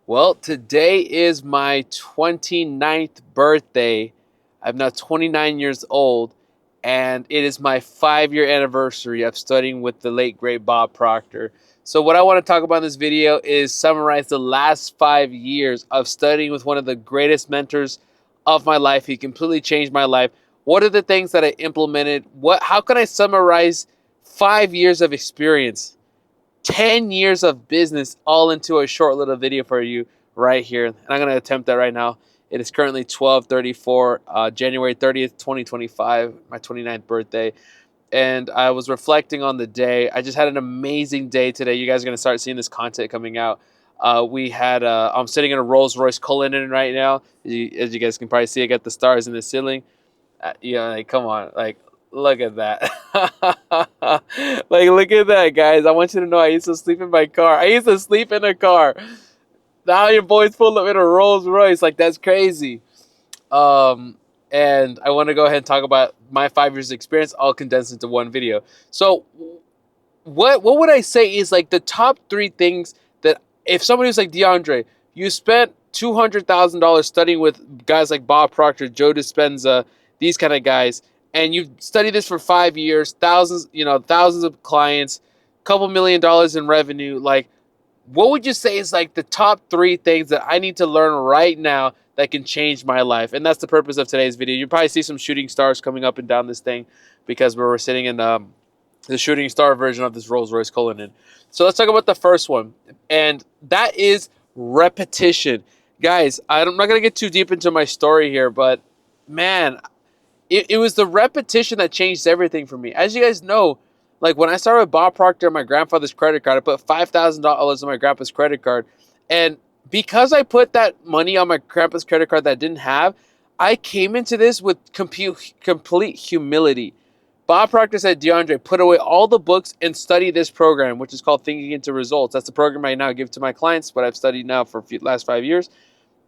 Well, today is my 29th birthday. I'm now 29 years old, and it is my 5-year anniversary of studying with the late, great Bob Proctor. So, what I want to talk about in this video is summarize the last 5 years of studying with one of the greatest mentors of my life. He completely changed my life. What are the things that I implemented? How can I summarize 5 years of experience? 10 years of business all into a short little video for you right here. And I'm going to attempt that right now. It is currently 12:34, January 30th, 2025, my 29th birthday. And I was reflecting on the day. I just had an amazing day today. You guys are going to start seeing this content coming out. I'm sitting in a Rolls Royce Cullinan right now. As you guys can probably see, I got the stars in the ceiling. Like, come on, like, look at that. Like, look at that, guys. I want you to know I used to sleep in my car. I used to sleep in a car. Now your boy's pulled up in a Rolls Royce. Like, that's crazy. Um, and I want to go ahead and talk about my 5 years experience, all condensed into one video. So, what would I say is like the top three things that if somebody was like, DeAndre, you spent $200,000 studying with guys like Bob Proctor, Joe Dispenza, these kind of guys, and you've studied this for 5 years, thousands of clients, couple $1 million in revenue. Like, what would you say is like the top three things that I need to learn right now that can change my life? And that's the purpose of today's video. You probably see some shooting stars coming up and down this thing because we're sitting in the shooting star version of this Rolls Royce Cullinan. So let's talk about the first one, and that is repetition. Guys, I'm not going to get too deep into my story here, but man, it was the repetition that changed everything for me. As you guys know, like when I started with Bob Proctor on my grandfather's credit card, I put $5,000 on my grandpa's credit card. And because I put that money on my grandpa's credit card that I didn't have, I came into this with complete humility. Bob Proctor said, DeAndre, put away all the books and study this program, which is called Thinking into Results. That's the program I now give to my clients, what I've studied now for the last 5 years.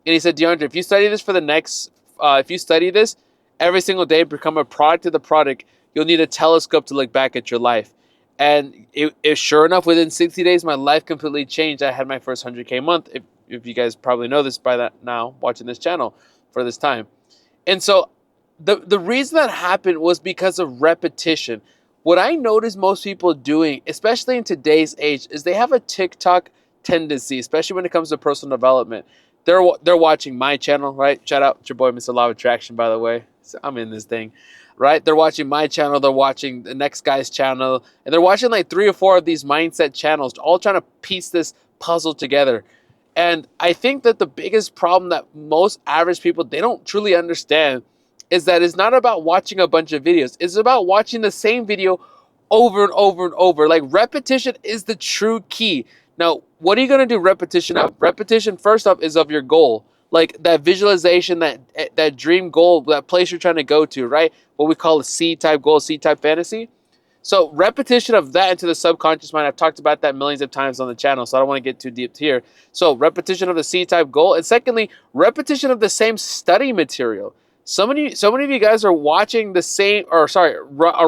And he said, DeAndre, if you study this for the next, if you study this every single day, become a product of the product, you'll need a telescope to look back at your life. And it sure enough, within 60 days, my life completely changed. I had my first 100K month. If you guys probably know this by that now, watching this channel for this time. And so the reason that happened was because of repetition. What I notice most people doing, especially in today's age, is they have a TikTok tendency, especially when it comes to personal development. They're watching my channel, right? Shout out to your boy, Mr. Law of Attraction, by the way. So I'm in this thing, right? They're watching my channel. They're watching the next guy's channel. And they're watching like 3 or 4 of these mindset channels, all trying to piece this puzzle together. And I think that the biggest problem that most average people, they don't truly understand is that it's not about watching a bunch of videos. It's about watching the same video over and over and over. Like, repetition is the true key. Now, what are you going to do repetition of? Repetition, first off, is of your goal. Like that visualization, that dream goal, that place you're trying to go to, right? What we call a C-type goal, C-type fantasy. So repetition of that into the subconscious mind. I've talked about that millions of times on the channel, so I don't want to get too deep here. So repetition of the C-type goal. And secondly, repetition of the same study material. So many of you guys are watching the same, are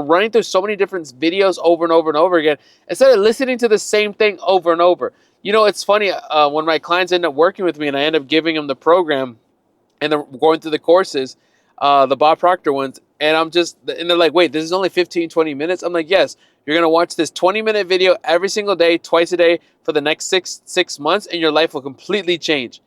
running through so many different videos over and over and over again instead of listening to the same thing over and over. You know, it's funny, when my clients end up working with me and I end up giving them the program and they're going through the courses, the Bob Proctor ones, and they're like, wait, this is only 15, 20 minutes? I'm like, yes, you're going to watch this 20-minute video every single day, twice a day for the next six months, and your life will completely change.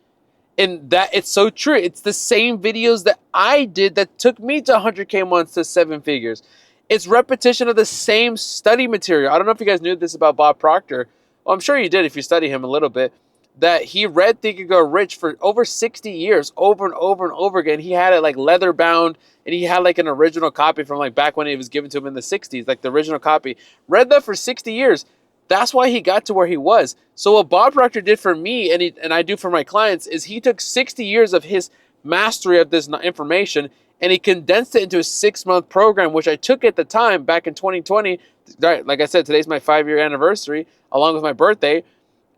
And that, it's so true. It's the same videos that I did that took me to 100K months to 7 figures. It's repetition of the same study material. I don't know if you guys knew this about Bob Proctor. Well, I'm sure you did if you study him a little bit. That he read Think and Grow Rich for over 60 years, over and over and over again. He had it like leather bound, and he had like an original copy from like back when it was given to him in the 60s, like the original copy. Read that for 60 years. That's why he got to where he was. So what Bob Proctor did for me, and I do for my clients, is he took 60 years of his mastery of this information, and he condensed it into a 6-month program, which I took at the time back in 2020. Right, like I said, today's my 5-year anniversary, along with my birthday.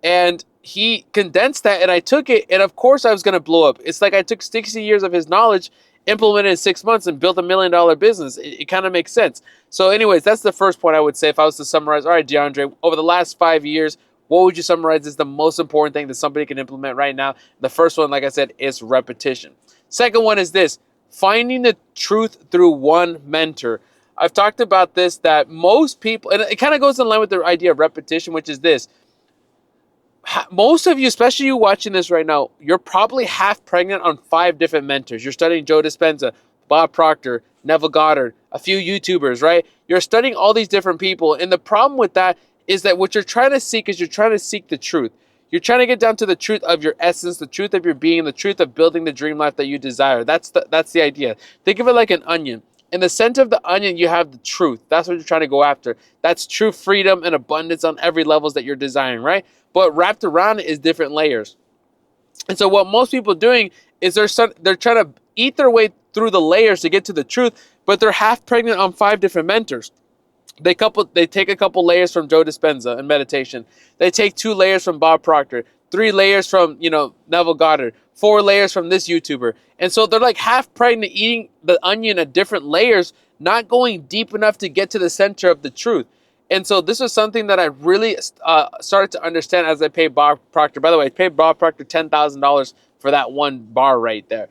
And he condensed that, and I took it, and of course I was going to blow up. It's like I took 60 years of his knowledge, implemented in 6 months, and built $1 million business. It kind of makes sense. So anyways, that's the first point I would say if I was to summarize. All right, DeAndre, over the last 5 years, what would you summarize as the most important thing that somebody can implement right now? The first one, like I said, is repetition. Second one is this: finding the truth through one mentor. I've talked about this, that most people, and it kind of goes in line with the idea of repetition, which is this: most of you, especially you watching this right now, you're probably half pregnant on 5 different mentors. You're studying Joe Dispenza, Bob Proctor, Neville Goddard, a few YouTubers, right? You're studying all these different people. And the problem with that is that what you're trying to seek is you're trying to seek the truth. You're trying to get down to the truth of your essence, the truth of your being, the truth of building the dream life that you desire. That's the idea. Think of it like an onion. In the center of the onion, you have the truth. That's what you're trying to go after. That's true freedom and abundance on every levels that you're desiring, right? But wrapped around it is different layers. And so what most people are doing is they're trying to eat their way through the layers to get to the truth, but they're half pregnant on 5 different mentors. They take a couple layers from Joe Dispenza in meditation. They take 2 layers from Bob Proctor, 3 layers from, Neville Goddard, 4 layers from this YouTuber. And so they're like half pregnant, eating the onion at different layers, not going deep enough to get to the center of the truth. And so this was something that I really started to understand as I paid Bob Proctor. By the way, I paid Bob Proctor $10,000 for that one bar right there.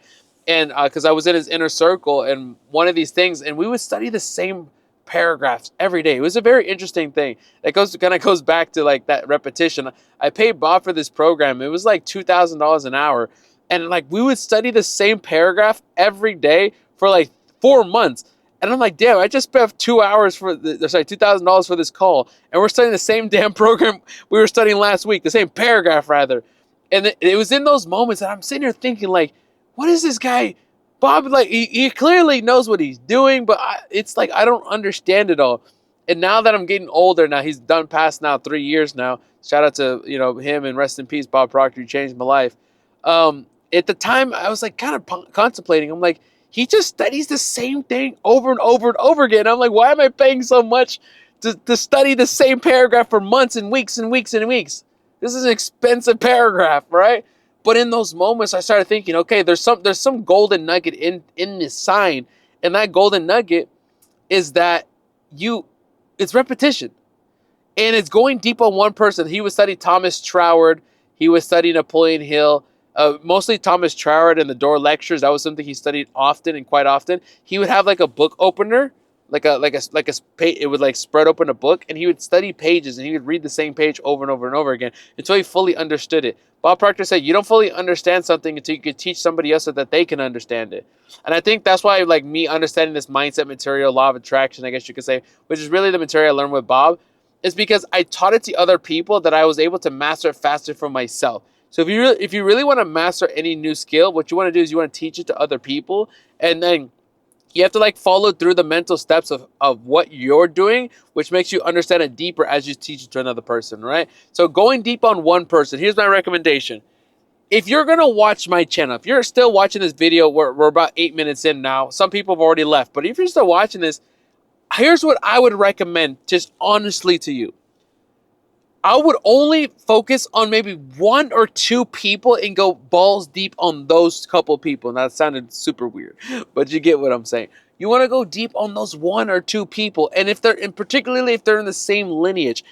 And because I was in his inner circle and one of these things, and we would study the same paragraphs every day. It was a very interesting thing. It goes back to like that repetition. I paid Bob for this program. It was like $2,000 an hour. And like we would study the same paragraph every day for like 4 months. And I'm like, damn, I just spent $2,000 for this call. And we're studying the same damn program we were studying last week, the same paragraph rather. And it was in those moments that I'm sitting here thinking like, what is this guy? Bob, like, he clearly knows what he's doing, but it's like I don't understand it all. And now that I'm getting older, now he's done past now 3 years now. Shout out to him, and rest in peace, Bob Proctor. He changed my life. At the time, I was like kind of contemplating. I'm like, he just studies the same thing over and over and over again. I'm like, why am I paying so much to study the same paragraph for months and weeks and weeks and weeks? This is an expensive paragraph, right? But in those moments, I started thinking, okay, there's some golden nugget in this sign, and that golden nugget is that it's repetition, and it's going deep on one person. He would study Thomas Troward, he would study Napoleon Hill, mostly Thomas Troward and the Door Lectures. That was something he studied often and quite often. He would have like a book opener, it would like spread open a book, and he would study pages, and he would read the same page over and over and over again until he fully understood it. Bob Proctor said, you don't fully understand something until you can teach somebody else so that they can understand it. And I think that's why, like, me understanding this mindset material, law of attraction, I guess you could say, which is really the material I learned with Bob, is because I taught it to other people that I was able to master it faster for myself. So if you really want to master any new skill, what you want to do is you want to teach it to other people, and then you have to like follow through the mental steps of what you're doing, which makes you understand it deeper as you teach it to another person, right? So going deep on one person, here's my recommendation. If you're going to watch my channel, if you're still watching this video, we're about 8 minutes in now. Some people have already left, but if you're still watching this, here's what I would recommend just honestly to you. I would only focus on maybe 1 or 2 people and go balls deep on those couple people. Now, that sounded super weird, but you get what I'm saying. You want to go deep on those 1 or 2 people, and particularly if they're in the same lineage.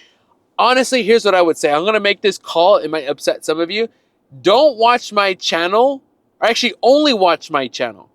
Honestly, here's what I would say. I'm going to make this call. It might upset some of you. Don't watch my channel, or actually only watch my channel.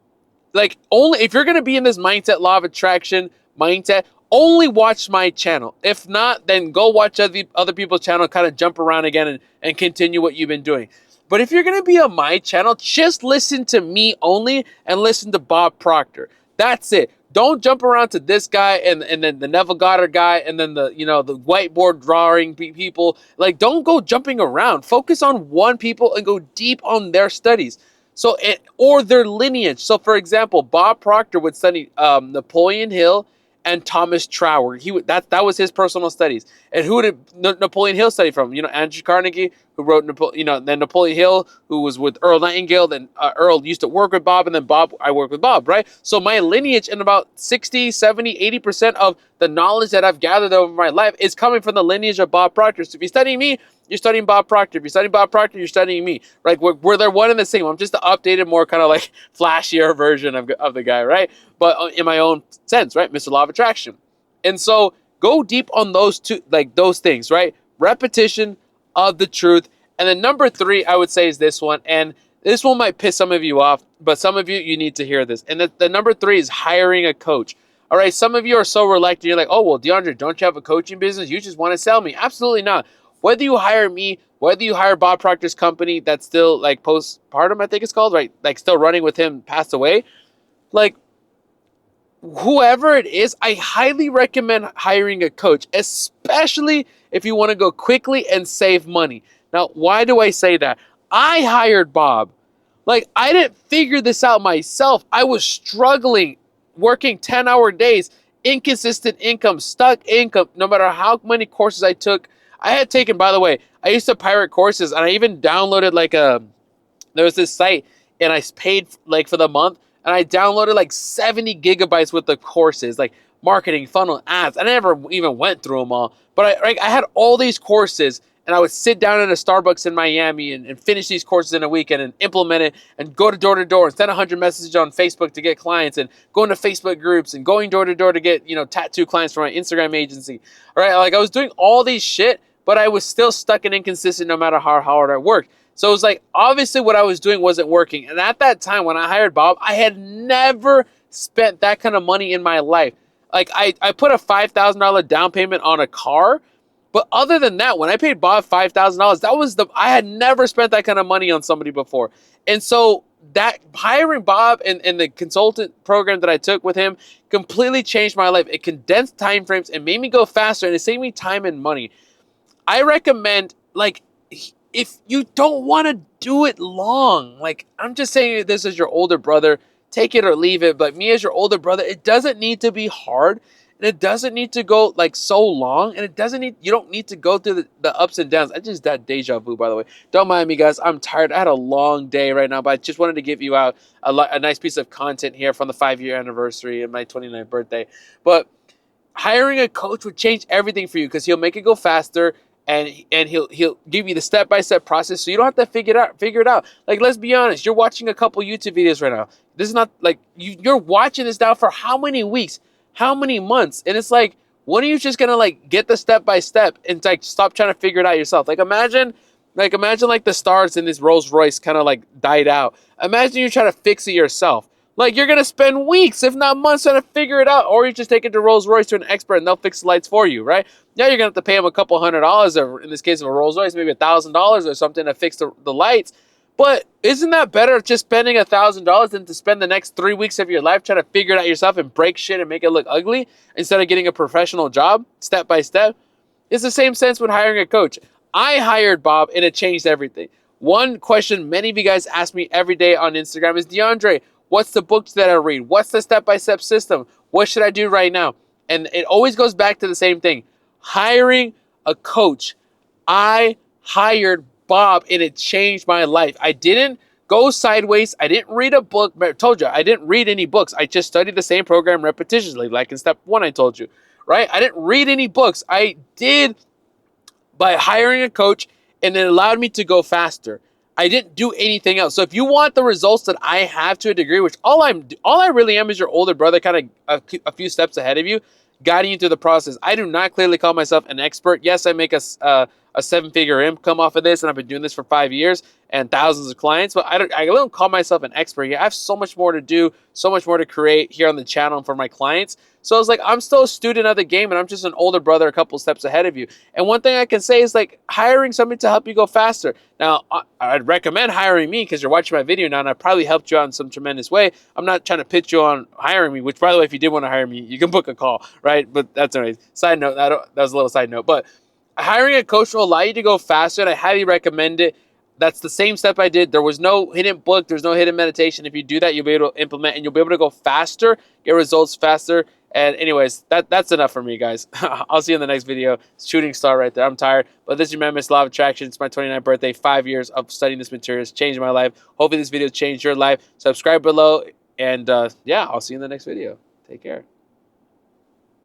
Like, only if you're going to be in this mindset, law of attraction mindset, only watch my channel. If not, then go watch other people's channel, kind of jump around again and continue what you've been doing. But if you're going to be on my channel, just listen to me only and listen to Bob Proctor. That's it. Don't jump around to this guy and then the Neville Goddard guy and then the whiteboard drawing people. Like, don't go jumping around. Focus on one people and go deep on their studies. Or their lineage. So, for example, Bob Proctor would study Napoleon Hill and Thomas Troward. That was his personal studies. And who did Napoleon Hill study from? Andrew Carnegie, who wrote then Napoleon Hill, who was with Earl Nightingale. Then Earl used to work with Bob, and then I worked with Bob, right? So my lineage, and about 60, 70, 80% of the knowledge that I've gathered over my life is coming from the lineage of Bob Proctor. So if you're studying me, you're studying Bob Proctor. If you're studying Bob Proctor, you're studying me. Right? We're they're one and the same. I'm just the updated, more kind of like flashier version of the guy, right? But in my own sense, right? Mr. Law of Attraction. And so go deep on those things, right? Repetition, of the truth. And then number 3, I would say, is this one. And this one might piss some of you off, but some of you need to hear this. And the number 3 is hiring a coach. All right, some of you are so reluctant. You're like, oh, well, DeAndre, don't you have a coaching business? You just want to sell me. Absolutely not. Whether you hire me, whether you hire Bob Proctor's company that's still like postpartum, I think it's called, right? Like still running with him, passed away. Like, whoever it is, I highly recommend hiring a coach, especially if you want to go quickly and save money. Now, why do I say that? I hired Bob. Like, I didn't figure this out myself. I was struggling, working 10-hour days, inconsistent income, stuck income, no matter how many courses I took. I had taken, by the way, I used to pirate courses, and I even downloaded there was this site, and I paid like for the month, and I downloaded like 70 gigabytes worth of courses, like marketing, funnel, ads. I never even went through them all, but I had all these courses, and I would sit down in a Starbucks in Miami and finish these courses in a weekend and implement it and go to door and send 100 messages on Facebook to get clients and go into Facebook groups and going door to door to get, tattoo clients for my Instagram agency. All right, like I was doing all these shit, but I was still stuck and inconsistent no matter how hard I worked. So it was like, obviously what I was doing wasn't working. And at that time, when I hired Bob, I had never spent that kind of money in my life. Like I put a $5,000 down payment on a car. But other than that, when I paid Bob $5,000, I had never spent that kind of money on somebody before. And so that hiring Bob and the consultant program that I took with him completely changed my life. It condensed time frames and made me go faster, and it saved me time and money. I recommend, like, if you don't want to do it long, like, I'm just saying this as your older brother, take it or leave it. But me as your older brother, it doesn't need to be hard, and it doesn't need to go like so long, and you don't need to go through the ups and downs. I just had deja vu, by the way. Don't mind me, guys. I'm tired. I had a long day right now, but I just wanted to give you out a nice piece of content here from the 5-year anniversary of my 29th birthday. But hiring a coach would change everything for you, because he'll make it go faster. And he'll give you the step-by-step process, so you don't have to figure it out. Like, let's be honest, you're watching a couple YouTube videos right now. This is not like you're watching this now for how many weeks, how many months, and it's like, when are you just gonna like get the step-by-step and like stop trying to figure it out yourself? Like imagine like the stars in this Rolls Royce kind of like died out. Imagine you try to fix it yourself. Like, you're going to spend weeks, if not months, trying to figure it out. Or you just take it to Rolls Royce to an expert, and they'll fix the lights for you, right? Yeah, you're going to have to pay them a couple $100, or in this case of a Rolls Royce, maybe $1,000 or something to fix the lights. But isn't that better just spending $1,000 than to spend the next 3 weeks of your life trying to figure it out yourself and break shit and make it look ugly instead of getting a professional job step by step? It's the same sense when hiring a coach. I hired Bob, and it changed everything. One question many of you guys ask me every day on Instagram is, DeAndre, what's the books that I read? What's the step-by-step system? What should I do right now? And it always goes back to the same thing. Hiring a coach. I hired Bob, and it changed my life. I didn't go sideways. I didn't read a book. I told you, I didn't read any books. I just studied the same program repetitiously, like in step 1 I told you, right? I didn't read any books. I did by hiring a coach, and it allowed me to go faster. I didn't do anything else. So if you want the results that I have to a degree, which all I really am is your older brother, kind of a few steps ahead of you, guiding you through the process. I do not clearly call myself an expert. Yes, I make a 7-figure income off of this, and I've been doing this for 5 years and thousands of clients, but I don't call myself an expert here. I have so much more to do, so much more to create here on the channel and for my clients. So I was like, I'm still a student of the game, and I'm just an older brother a couple steps ahead of you. And one thing I can say is, like, hiring somebody to help you go faster. Now, I'd recommend hiring me because you're watching my video now, and I probably helped you out in some tremendous way. I'm not trying to pitch you on hiring me, which, by the way, if you did want to hire me, you can book a call, right? But that's anyways. Side note, that was a little side note. But hiring a coach will allow you to go faster, and I highly recommend it. That's the same step I did. There was no hidden book. There's no hidden meditation. If you do that, you'll be able to implement, and you'll be able to go faster, get results faster. And anyways, that's enough for me, guys. I'll see you in the next video. Shooting star right there. I'm tired. But this is your Memphis Law of Attraction. It's my 29th birthday. 5 years of studying this material has changed my life. Hopefully this video changed your life. Subscribe below. And yeah, I'll see you in the next video. Take care.